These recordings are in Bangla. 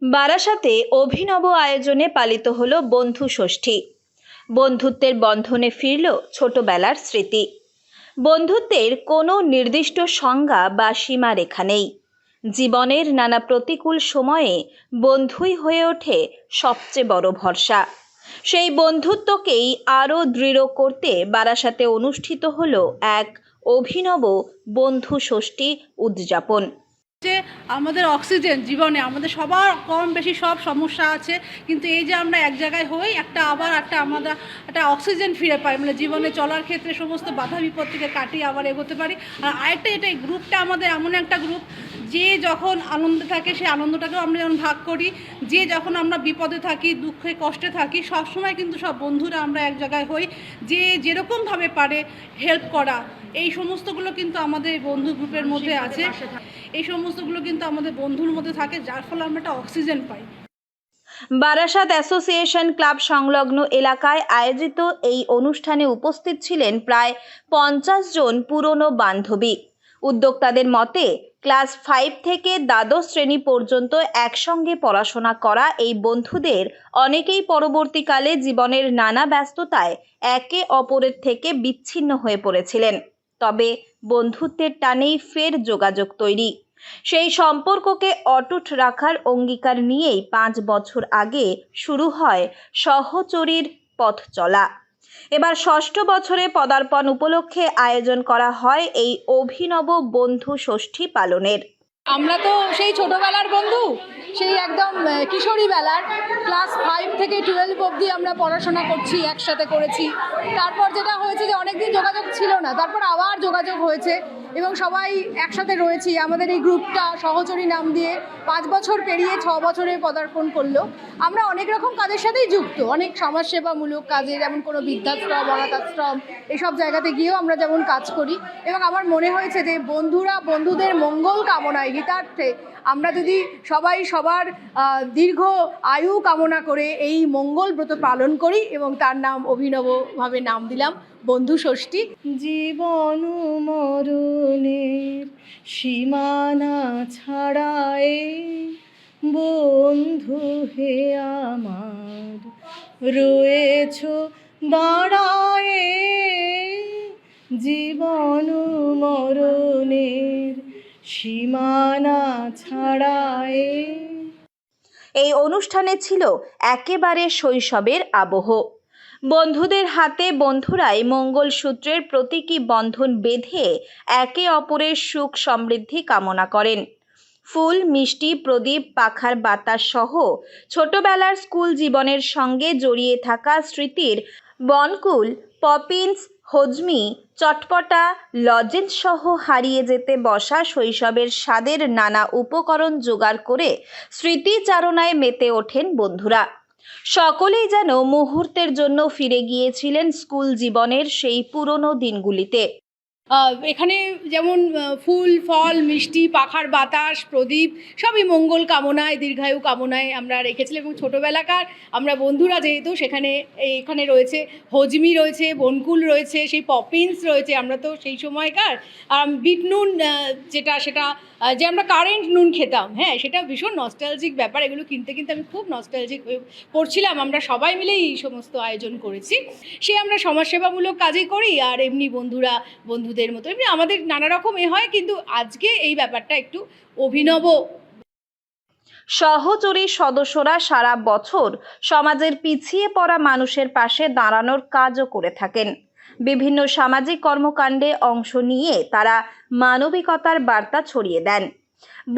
বারাসাতে অভিনব আয়োজনে পালিত হলো বন্ধু ষষ্ঠী। বন্ধুত্বের বন্ধনে ফিরল ছোটবেলার স্মৃতি। বন্ধুত্বের কোনো নির্দিষ্ট সংজ্ঞা বা সীমারেখা নেই। জীবনের নানা প্রতিকূল সময়ে বন্ধুই হয়ে ওঠে সবচেয়ে বড় ভরসা। সেই বন্ধুত্বকেই আরও দৃঢ় করতে বারাসাতে অনুষ্ঠিত হলো এক অভিনব বন্ধু ষষ্ঠী উদযাপন। যে আমাদের অক্সিজেন জীবনে আমাদের সবার কম বেশি সব সমস্যা আছে, কিন্তু এই যে আমরা এক জায়গায় হই আমরা একটা অক্সিজেন ফিরে পাই, মানে জীবনে চলার ক্ষেত্রে সমস্ত বাধা বিপত্তিকে কাটিয়ে আবার এগোতে পারি। আর আরেকটা এই গ্রুপটা আমাদের এমন একটা গ্রুপ, যে যখন আনন্দে থাকে সেই আনন্দটাকেও আমরা যেমন ভাগ করি, যে যখন আমরা বিপদে থাকি দুঃখে কষ্টে থাকি সবসময় কিন্তু সব বন্ধুরা আমরা এক জায়গায় হই, যে যেরকমভাবে পারে হেল্প করা, এই সমস্তগুলো কিন্তু আমাদের বন্ধু গ্রুপের মধ্যে আছে। এই সমস্তগুলো কিন্তু আমাদের বন্ধুর মধ্যে থাকে, যার ফলে আমরা একটা অক্সিজেন পাই। বারাসাত অ্যাসোসিয়েশন ক্লাব সংলগ্ন এলাকায় আয়োজিত এই অনুষ্ঠানে উপস্থিত ছিলেন প্রায় 50 জন পুরনো বান্ধবী। উদ্যোক্তাদের মতে ক্লাস 5 থেকে দ্বাদশ শ্রেণী পর্যন্ত একসঙ্গে পড়াশোনা করা এই বন্ধুদের অনেকেই পরবর্তীকালে জীবনের নানা ব্যস্ততায় একে অপরের থেকে বিচ্ছিন্ন হয়ে পড়েছিলেন। তবে বন্ধুত্বের টানেই ফের যোগাযোগ তৈরি। সেই সম্পর্ককে অটুট রাখার অঙ্গীকার নিয়েই 5 বছর আগে শুরু হয় সহচরীর পথ চলা। এবার 6ষ্ঠ বছরে পদার্পণ উপলক্ষে আয়োজন করা হয় এই অভিনব বন্ধু ষষ্ঠী পালনের। আমরা তো সেই ছোটবেলার বন্ধু, সেই একদম কিশোরী বেলার ক্লাস 5 থেকে 12 অবধি আমরা পড়াশোনা করছি, একসাথে করেছি। তারপর যেটা হয়েছে যে অনেকদিন যোগাযোগ ছিল না, তারপর আবার যোগাযোগ হয়েছে এবং সবাই একসাথে রয়েছি। আমাদের এই গ্রুপটা সহচরী নাম দিয়ে 5 বছর পেরিয়ে 6 বছরে পদার্পণ করলো। আমরা অনেক রকম কাজের সাথেই যুক্ত, অনেক সমাজসেবামূলক কাজে, যেমন কোনো বৃদ্ধাশ্রম, অনাথ আশ্রম, এসব জায়গাতে গিয়েও আমরা যেমন কাজ করি। এবং আমার মনে হয়েছে যে বন্ধুদের মঙ্গল কামনায় গীতার্থে আমরা যদি সবাই সবার দীর্ঘ আয়ু কামনা করে এই মঙ্গল ব্রত পালন করি, এবং তার নাম অভিনবভাবে নাম দিলাম বন্ধু ষষ্ঠী। জীবন মরণের সীমানা ছাড়ায় বন্ধু হে আমার রয়েছ দাঁড়ায়ে, জীবন মরণের সীমানা ছাড়ায়ে। এই অনুষ্ঠানে ছিল একেবারে শৈশবের আবহ। বন্ধুদের হাতে বন্ধুরাই মঙ্গলসূত্রের প্রতীকী বন্ধন বেঁধে একে অপরের সুখ সমৃদ্ধি কামনা করেন। ফুল, মিষ্টি, প্রদীপ, পাখার বাতাস সহ ছোটবেলার স্কুল জীবনের সঙ্গে জড়িয়ে থাকা স্মৃতির বনকুল, পপিন্স, হজমি, চটপটা, লজেন্স সহ হারিয়ে যেতে বসা শৈশবের স্বাদের নানা উপকরণ জোগাড় করে স্মৃতিচারণায় মেতে ওঠেন বন্ধুরা। সকলেই যেন মুহূর্তের জন্য ফিরে গিয়েছিলেন স্কুল জীবনের সেই পুরনো দিনগুলিতে। এখানে যেমন ফুল, ফল, মিষ্টি, পাখার বাতাস, প্রদীপ সবই মঙ্গল কামনায়, দীর্ঘায়ু কামনায় আমরা রেখেছিলাম। এবং ছোটোবেলাকার আমরা বন্ধুরা যেহেতু এখানে রয়েছে হজমি, রয়েছে বনকুল, রয়েছে সেই পপিন্স রয়েছে, আমরা তো সেই সময়কার বিট নুন, সেটা যে আমরা কারেন্ট নুন খেতাম, হ্যাঁ, সেটা ভীষণ নস্টালজিক ব্যাপার। এগুলো কিনতে আমি খুব নস্টালজিক হয়ে পড়ছিলাম। আমরা সবাই মিলেই এই সমস্ত আয়োজন করেছি। আমরা সমাজসেবামূলক কাজই করি, আর এমনি বন্ধুদের মতো এমনি আমাদের নানা রকম হয়, কিন্তু আজকে এই ব্যাপারটা একটু অভিনব। সহচরী সদস্যরা সারা বছর সমাজের পিছিয়ে পড়া মানুষের পাশে দাঁড়ানোর কাজও করে থাকেন। বিভিন্ন সামাজিক কর্মকাণ্ডে অংশ নিয়ে তারা মানবিকতার বার্তা ছড়িয়ে দেন।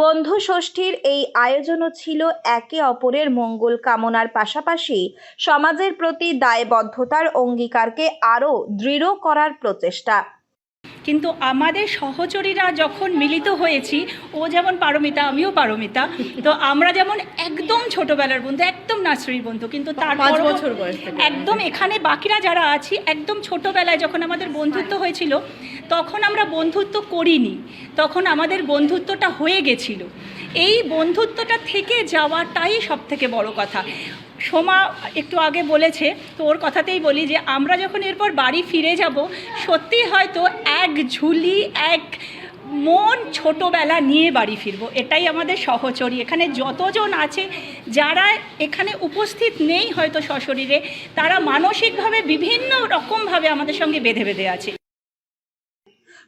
বন্ধু ষষ্ঠীর এই আয়োজনও ছিল একে অপরের মঙ্গল কামনার পাশাপাশি সমাজের প্রতি দায়বদ্ধতার অঙ্গীকারকে আরও দৃঢ় করার প্রচেষ্টা। কিন্তু আমাদের সহচরীরা যখন মিলিত হয়েছি, ও যেমন পারমিতা, আমিও পারমিতা, তো আমরা যেমন একদম ছোটবেলার বন্ধু, একদম নার্সারির বন্ধু, কিন্তু তার 5 বছর বয়স একদম এখানে বাকিরা যারা আছি একদম ছোটবেলায় যখন আমাদের বন্ধুত্ব হয়েছিল, তখন আমরা বন্ধুত্ব করিনি, তখন আমাদের বন্ধুত্বটা হয়ে গেছিল। এই বন্ধুত্বটা থেকে যাওয়াটাই সব থেকে বড় কথা। সোমা একটু আগে বলেছে, তো ওর কথাতেই বলি যে আমরা যখন এরপর বাড়ি ফিরে যাব, সত্যি হয়তো এক ঝুলি, এক মন ছোটোবেলা নিয়ে বাড়ি ফিরবো, এটাই আমাদের সহচরী। এখানে যতজন আছে যারা এখানে উপস্থিত নেই হয়তো সশরীরে, তারা মানসিকভাবে বিভিন্ন রকমভাবে আমাদের সঙ্গে বেঁধে বেঁধে আছে।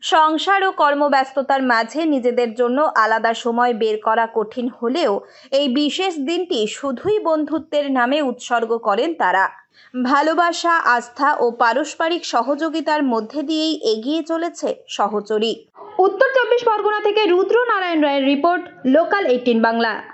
সংসার ও কর্মব্যস্ততার মাঝে নিজেদের জন্য আলাদা সময় বের করা কঠিন হলেও এই বিশেষ দিনটি শুধুই বন্ধুত্বের নামে উৎসর্গ করেন তারা। ভালোবাসা, আস্থা ও পারস্পরিক সহযোগিতার মধ্যে দিয়েই এগিয়ে চলেছে সহচরী। উত্তর 24 পরগনা থেকে রুদ্র নারায়ণ রায়ের রিপোর্ট, লোকাল 18 বাংলা।